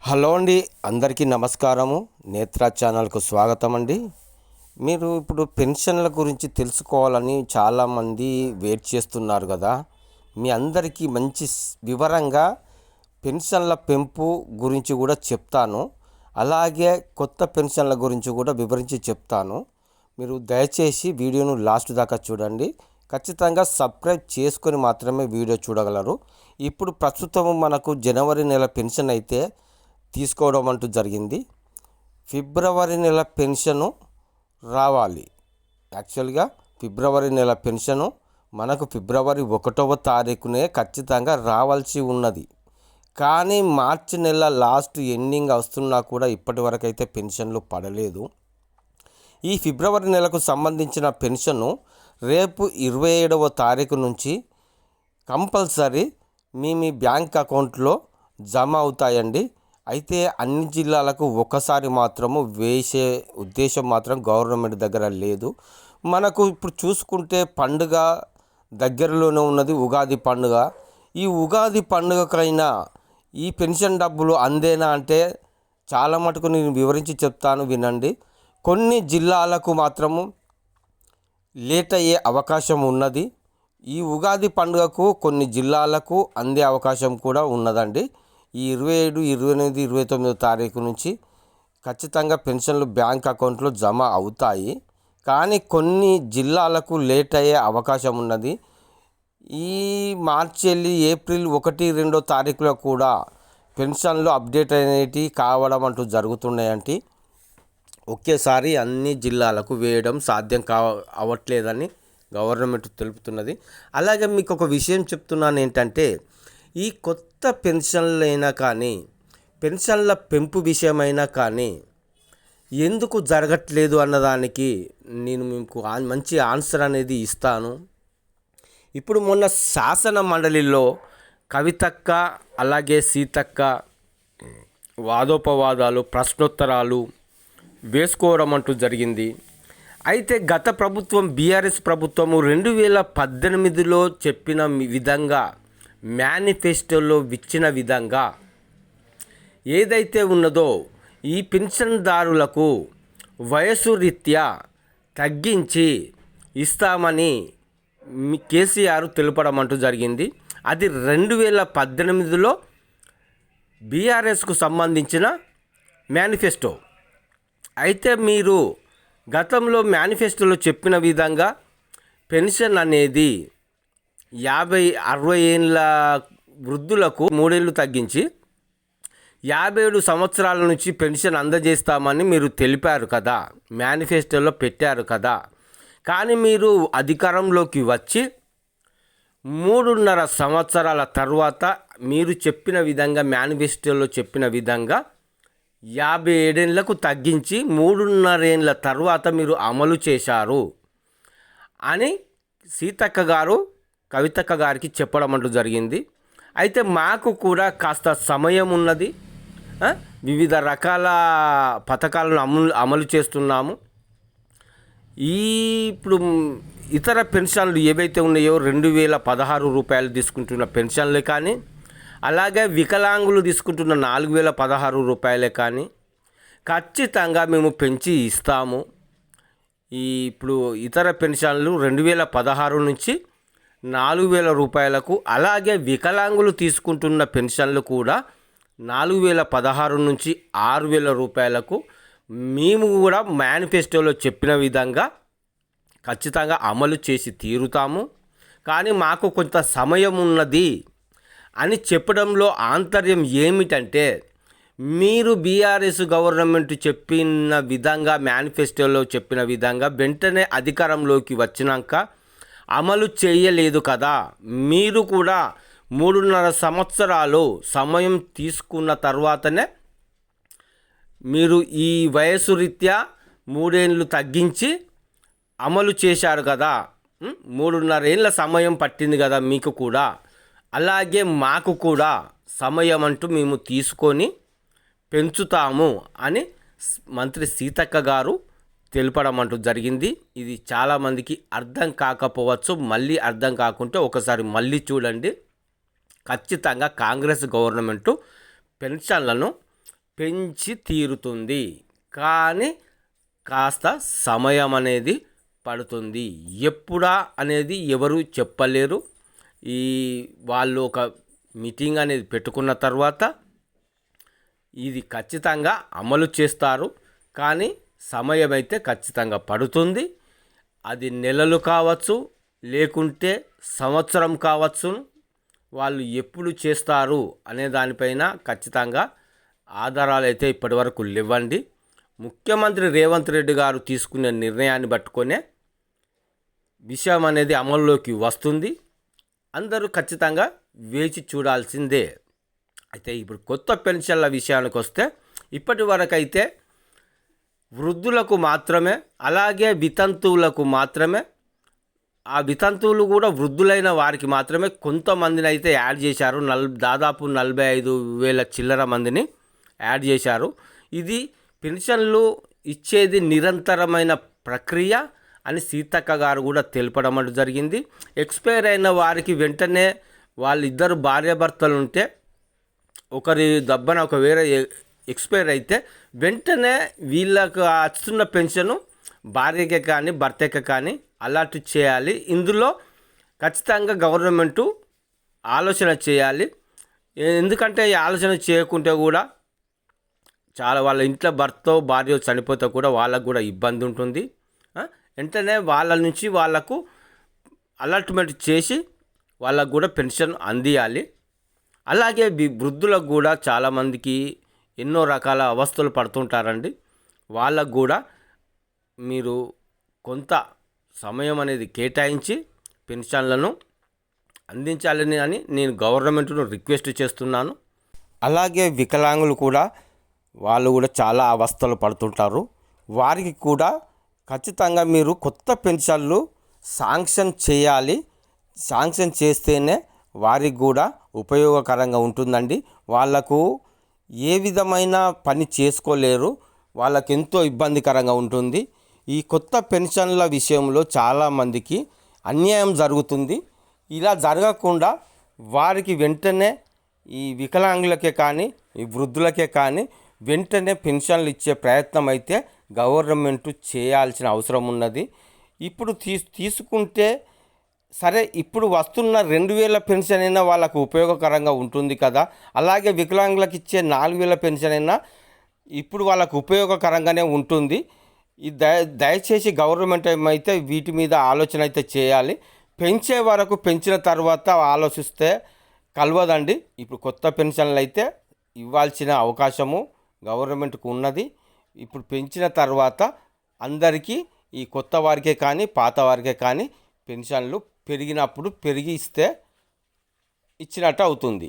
Hello అండి, అందరికీ నమస్కారము. నేత్ర ఛానల్కు స్వాగతం అండి. మీరు ఇప్పుడు పెన్షన్ల గురించి తెలుసుకోవాలని చాలామంది వెయిట్ చేస్తున్నారు కదా. మీ అందరికీ మంచి వివరంగా పెన్షన్ల పెంపు గురించి కూడా చెప్తాను. అలాగే కొత్త పెన్షన్ల గురించి కూడా వివరించి చెప్తాను. మీరు దయచేసి వీడియోను లాస్ట్ దాకా చూడండి. ఖచ్చితంగా సబ్స్క్రైబ్ చేసుకొని మాత్రమే వీడియో చూడగలరు. ఇప్పుడు ప్రస్తుతం మనకు జనవరి నెల పెన్షన్ అయితే తీసుకోవడం అంటూ జరిగింది. ఫిబ్రవరి నెల పెన్షను రావాలి. యాక్చువల్గా ఫిబ్రవరి నెల పెన్షను మనకు ఫిబ్రవరి 1వ తారీఖునే ఖచ్చితంగా రావాల్సి ఉన్నది. కానీ మార్చి నెల లాస్ట్ ఎండింగ్ వస్తున్నా కూడా ఇప్పటి వరకు అయితే పెన్షన్లు పడలేదు. ఈ ఫిబ్రవరి నెలకు సంబంధించిన పెన్షను రేపు 27వ తారీఖు నుంచి కంపల్సరీ మీ బ్యాంక్ అకౌంట్లో జమ అవుతాయండి. అయితే అన్ని జిల్లాలకు ఒకసారి మాత్రము వేసే ఉద్దేశం మాత్రం గవర్నమెంట్ దగ్గర లేదు. మనకు ఇప్పుడు చూసుకుంటే పండుగ దగ్గరలోనే ఉన్నది, ఉగాది పండుగ. ఈ ఉగాది పండుగకైనా ఈ పెన్షన్ డబ్బులు అందేనా అంటే చాలా మటుకు నేను వివరించి చెప్తాను, వినండి. కొన్ని జిల్లాలకు మాత్రము లేట్ అయ్యే అవకాశం ఉన్నది. ఈ ఉగాది పండుగకు కొన్ని జిల్లాలకు అందే అవకాశం కూడా ఉన్నదండి. ఈ 27, 28, 29 తారీఖు నుంచి ఖచ్చితంగా పెన్షన్లు బ్యాంక్ అకౌంట్లో జమ అవుతాయి. కానీ కొన్ని జిల్లాలకు లేట్ అయ్యే అవకాశం ఉన్నది. ఈ మార్చి వెళ్ళి ఏప్రిల్ 1, 2 తారీఖులో కూడా పెన్షన్లు అప్డేట్ అనేటివి కావడం అంటూ జరుగుతున్నాయంటే ఒకేసారి అన్ని జిల్లాలకు వేయడం సాధ్యం అవ్వట్లేదని గవర్నమెంట్ తెలుపుతున్నది. అలాగే మీకు ఒక విషయం చెప్తున్నాను ఏంటంటే, ఈ కొత్త పెన్షన్లైనా కానీ పెన్షన్ల పెంపు విషయమైనా కానీ ఎందుకు జరగట్లేదు అన్నదానికి నేను మీకు మంచి ఆన్సర్ అనేది ఇస్తాను. ఇప్పుడు మొన్న శాసన మండలిలో కవితక్క అలాగే సీతక్క వాదోపవాదాలు ప్రశ్నోత్తరాలు వేసుకోవడం అంటూ జరిగింది. అయితే గత ప్రభుత్వం బీఆర్ఎస్ ప్రభుత్వము 2018లో చెప్పిన విధంగా మేనిఫెస్టోలో ఇచ్చిన విధంగా ఏదైతే ఉన్నదో ఈ పెన్షన్దారులకు వయసు రీత్యా తగ్గించి ఇస్తామని కేసీఆర్ తెలుపడం అంటూ జరిగింది. అది 2018లో బీఆర్ఎస్కు సంబంధించిన మేనిఫెస్టో. అయితే మీరు గతంలో మేనిఫెస్టోలో చెప్పిన విధంగా పెన్షన్ అనేది 50-60 ఏళ్ళ వృద్ధులకు 3 ఏళ్ళు తగ్గించి 57 సంవత్సరాల నుంచి పెన్షన్ అందజేస్తామని మీరు తెలిపారు కదా, మేనిఫెస్టోలో పెట్టారు కదా. కానీ మీరు అధికారంలోకి వచ్చి 3.5 సంవత్సరాల తర్వాత మీరు చెప్పిన విధంగా మేనిఫెస్టోలో చెప్పిన విధంగా 57 ఏళ్లకు తగ్గించి 3.5 ఏళ్ళ తర్వాత మీరు అమలు చేశారు అని సీతక్క గారు కవితక్క గారికి చెప్పడం అంటూ జరిగింది. అయితే మాకు కూడా కాస్త సమయం ఉన్నది, వివిధ రకాల పథకాలను అమలు చేస్తున్నాము. ఇప్పుడు ఇతర పెన్షన్లు ఏవైతే ఉన్నాయో 2016 రూపాయలు తీసుకుంటున్న పెన్షన్లే కానీ, అలాగే వికలాంగులు తీసుకుంటున్న 4016 రూపాయలే కానీ ఖచ్చితంగా మేము పెంచి ఇస్తాము. ఇప్పుడు ఇతర పెన్షన్లు 2016 నుంచి 4000 రూపాయలకు, అలాగే వికలాంగులు తీసుకుంటున్న పెన్షన్లు కూడా 4016 నుంచి 6000 రూపాయలకు మేము కూడా మేనిఫెస్టోలో చెప్పిన విధంగా ఖచ్చితంగా అమలు చేసి తీరుతాము. కానీ మాకు కొంత సమయం ఉన్నది అని చెప్పడంలో ఆంతర్యం ఏమిటంటే, మీరు బీఆర్ఎస్ గవర్నమెంట్ చెప్పిన విధంగా మేనిఫెస్టోలో చెప్పిన విధంగా వెంటనే అధికారంలోకి వచ్చినాక అమలు చేయలేదు కదా. మీరు కూడా 3.5 సంవత్సరాలు సమయం తీసుకున్న తర్వాతనే మీరు ఈ వయసు రీత్యా 3 ఏళ్ళు తగ్గించి అమలు చేశారు కదా. 3.5 ఏళ్ళ సమయం పట్టింది కదా మీకు కూడా. అలాగే మాకు కూడా సమయం అంటూ మేము తీసుకొని పెంచుతాము అని మంత్రి సీతక్క గారు తెలపడం అంటూ జరిగింది. ఇది చాలామందికి అర్థం కాకపోవచ్చు. మళ్ళీ అర్థం కాకుంటే ఒకసారి మళ్ళీ చూడండి. ఖచ్చితంగా కాంగ్రెస్ గవర్నమెంటు పెన్షన్లను పెంచి తీరుతుంది. కానీ కాస్త సమయం అనేది పడుతుంది. ఎప్పుడా అనేది ఎవరు చెప్పలేరు. వాళ్ళు ఒక మీటింగ్ అనేది పెట్టుకున్న తర్వాత ఇది ఖచ్చితంగా అమలు చేస్తారు. కానీ సమయం అయితే ఖచ్చితంగా పడుతుంది. అది నెలలు కావచ్చు, లేకుంటే సంవత్సరం కావచ్చు. వాళ్ళు ఎప్పుడు చేస్తారు అనే దానిపైన ఖచ్చితంగా ఆధారాలు అయితే ఇప్పటివరకు లేవండి. ముఖ్యమంత్రి రేవంత్ రెడ్డి గారు తీసుకునే నిర్ణయాన్ని పట్టుకొనే విషయం అనేది అమల్లోకి వస్తుంది. అందరూ ఖచ్చితంగా వేచి చూడాల్సిందే. అయితే ఇప్పుడు కొత్త పెన్షన్ల విషయానికి వస్తే ఇప్పటి వరకు అయితే వృద్ధులకు మాత్రమే, అలాగే వితంతువులకు మాత్రమే, ఆ వితంతువులు కూడా వృద్ధులైన వారికి మాత్రమే కొంతమందిని అయితే యాడ్ చేశారు. దాదాపు 45,000 చిల్లర మందిని యాడ్ చేశారు. ఇది పెన్షన్లు ఇచ్చేది నిరంతరమైన ప్రక్రియ అని సీతక్క గారు కూడా తెలపడం జరిగింది. ఎక్స్పైర్ అయిన వారికి వెంటనే వాళ్ళిద్దరు భార్యాభర్తలు ఉంటే ఒకరి దబ్బన ఒక వేరే ఎక్స్పైర్ అయితే వెంటనే వీళ్ళకు వస్తున్న పెన్షను భార్యకే కానీ భర్తకే కానీ అలాట్ చేయాలి. ఇందులో ఖచ్చితంగా గవర్నమెంటు ఆలోచన చేయాలి. ఎందుకంటే ఈ ఆలోచన చేయకుంటే కూడా చాలా వాళ్ళ ఇంట్లో భర్త భార్య చనిపోతే కూడా వాళ్ళకు కూడా ఇబ్బంది ఉంటుంది. వెంటనే వాళ్ళ నుంచి వాళ్ళకు అలాట్మెంట్ చేసి వాళ్ళకు కూడా పెన్షన్ అందియాలి. అలాగే వృద్ధులకు కూడా చాలామందికి ఎన్నో రకాల అవస్థలు పడుతుంటారండి. వాళ్ళకు కూడా మీరు కొంత సమయం అనేది కేటాయించి పెన్షన్లను అందించాలని అని నేను గవర్నమెంట్ను రిక్వెస్ట్ చేస్తున్నాను. అలాగే వికలాంగులు కూడా వాళ్ళు కూడా చాలా అవస్థలు పడుతుంటారు. వారికి కూడా ఖచ్చితంగా మీరు కొత్త పెన్షన్లు శాంక్షన్ చేయాలి. శాంక్షన్ చేస్తేనే వారికి కూడా ఉపయోగకరంగా ఉంటుందండి. వాళ్లకు ఏ విధమైన పని చేసుకోలేరు, వాళ్ళకు ఎంతో ఇబ్బందికరంగా ఉంటుంది. ఈ కొత్త పెన్షన్ల విషయంలో చాలామందికి అన్యాయం జరుగుతుంది. ఇలా జరగకుండా వారికి వెంటనే ఈ వికలాంగులకే కానీ ఈ వృద్ధులకే కానీ వెంటనే పెన్షన్లు ఇచ్చే ప్రయత్నం అయితే గవర్నమెంట్ చేయాల్సిన అవసరం ఉన్నది. ఇప్పుడు తీసుకుంటే సరే, ఇప్పుడు వస్తున్న 2,000 పెన్షన్ అయినా వాళ్ళకు ఉపయోగకరంగా ఉంటుంది కదా. అలాగే వికలాంగులకు ఇచ్చే 4,000 పెన్షన్ అయినా ఇప్పుడు వాళ్ళకు ఉపయోగకరంగానే ఉంటుంది. ఈ దయచేసి గవర్నమెంట్ అయితే వీటి మీద ఆలోచన అయితే చేయాలి. పెంచే వరకు పెంచిన తర్వాత ఆలోచిస్తే కలవదండి. ఇప్పుడు కొత్త పెన్షన్లు అయితే ఇవ్వాల్సిన అవకాశము గవర్నమెంట్కు ఉన్నది. ఇప్పుడు పెంచిన తర్వాత అందరికీ ఈ కొత్త వారికే కానీ పాత వారికే కానీ పెన్షన్లు పెరిగినప్పుడు పెరిగి ఇచ్చినట్టు అవుతుంది.